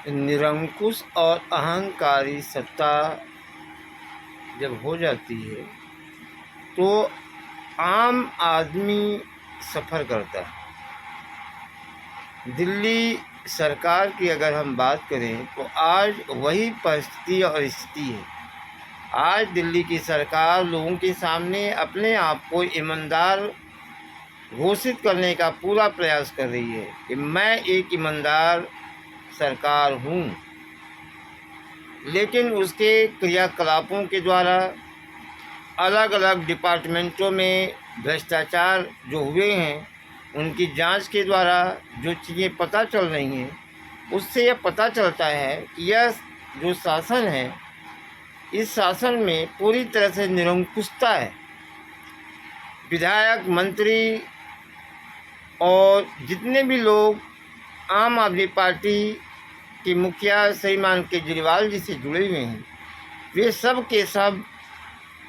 निरंकुश और अहंकारी सत्ता जब हो जाती है तो आम आदमी सफ़र करता है। दिल्ली सरकार की अगर हम बात करें तो आज वही परिस्थिति और स्थिति है। आज दिल्ली की सरकार लोगों के सामने अपने आप को ईमानदार घोषित करने का पूरा प्रयास कर रही है कि मैं एक ईमानदार सरकार हूँ, लेकिन उसके क्रियाकलापों के द्वारा अलग अलग डिपार्टमेंटों में भ्रष्टाचार जो हुए हैं उनकी जांच के द्वारा जो चीज़ें पता चल रही हैं, उससे यह पता चलता है कि यह जो शासन है, इस शासन में पूरी तरह से निरंकुशता है। विधायक, मंत्री और जितने भी लोग आम आदमी पार्टी के मुखिया श्रीमान केजरीवाल जी से जुड़े हुए हैं, वे सब के सब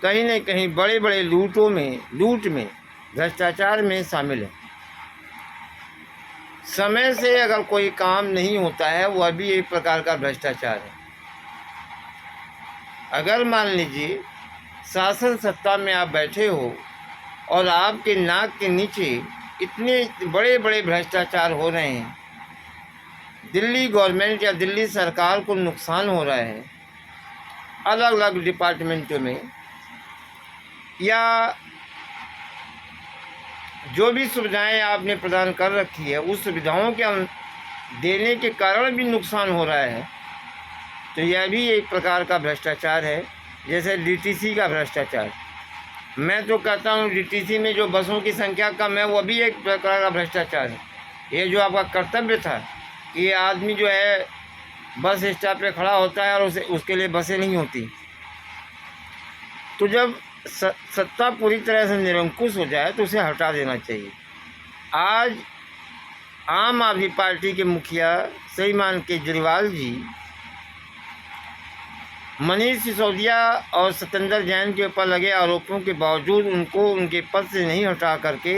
कहीं न कहीं बड़े बड़े लूट में भ्रष्टाचार में शामिल है। समय से अगर कोई काम नहीं होता है, वह भी एक प्रकार का भ्रष्टाचार है। अगर मान लीजिए शासन सत्ता में आप बैठे हो और आपके नाक के नीचे इतने बड़े बड़े भ्रष्टाचार हो रहे हैं, दिल्ली गवर्नमेंट या दिल्ली सरकार को नुकसान हो रहा है अलग अलग डिपार्टमेंटों में, या जो भी सुविधाएं आपने प्रदान कर रखी है उस सुविधाओं के देने के कारण भी नुकसान हो रहा है, तो यह भी एक प्रकार का भ्रष्टाचार है। जैसे डीटीसी का भ्रष्टाचार, मैं तो कहता हूँ डीटीसी में जो बसों की संख्या कम है वह भी एक प्रकार का भ्रष्टाचार है। ये जो आपका कर्तव्य था कि ये आदमी जो है बस स्टॉप पे खड़ा होता है और उसके लिए बसें नहीं होती, तो जब सत्ता पूरी तरह से निरंकुश हो जाए तो उसे हटा देना चाहिए। आज आम आदमी पार्टी के मुखिया श्रीमान केजरीवाल जी मनीष सिसोदिया और सत्येंद्र जैन के ऊपर लगे आरोपों के बावजूद उनको उनके पद से नहीं हटा करके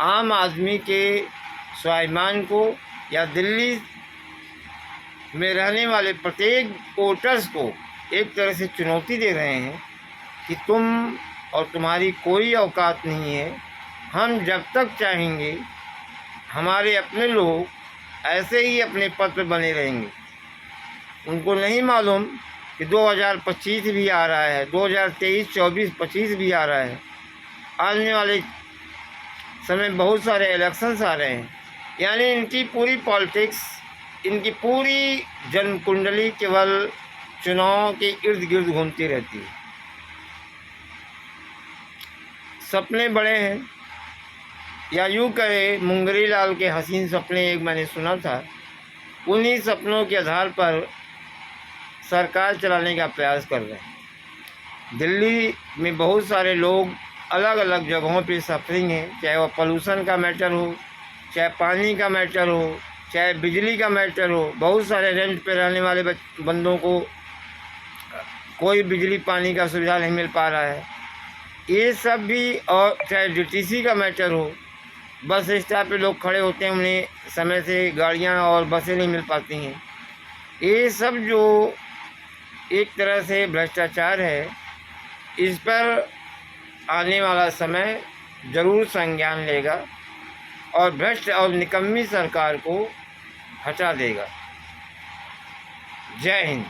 आम आदमी के स्वाभिमान को या दिल्ली में रहने वाले प्रत्येक वोटर्स को एक तरह से चुनौती दे रहे हैं कि तुम और तुम्हारी कोई औकात नहीं है। हम जब तक चाहेंगे हमारे अपने लोग ऐसे ही अपने पद पर बने रहेंगे। उनको नहीं मालूम कि 2025 भी आ रहा है, 2023, 24, 25 भी आ रहा है। आने वाले समय बहुत सारे इलेक्शंस आ रहे हैं, यानी इनकी पूरी पॉलिटिक्स, इनकी पूरी जन्म कुंडली केवल चुनाव के इर्द गिर्द घूमती रहती है। सपने बड़े हैं, या यूँ कहे मुंगरी लाल के हसीन सपने एक मैंने सुना था। उन्हीं सपनों के आधार पर सरकार चलाने का प्रयास कर रहे हैं। दिल्ली में बहुत सारे लोग अलग अलग जगहों पे सफरिंग हैं, चाहे वह पोल्यूशन का मैटर हो, चाहे पानी का मैटर हो, चाहे बिजली का मैटर हो। बहुत सारे रेंट पे रहने वाले बंदों को कोई बिजली पानी का सुविधा नहीं मिल पा रहा है, ये सब भी। और चाहे डीटीसी का मैटर हो, बस स्टॉप पे लोग खड़े होते हैं, उन्हें समय से गाड़ियां और बसें नहीं मिल पाती हैं। ये सब जो एक तरह से भ्रष्टाचार है, इस पर आने वाला समय ज़रूर संज्ञान लेगा और भ्रष्ट और निकम्मी सरकार को हटा देगा। जय हिंद।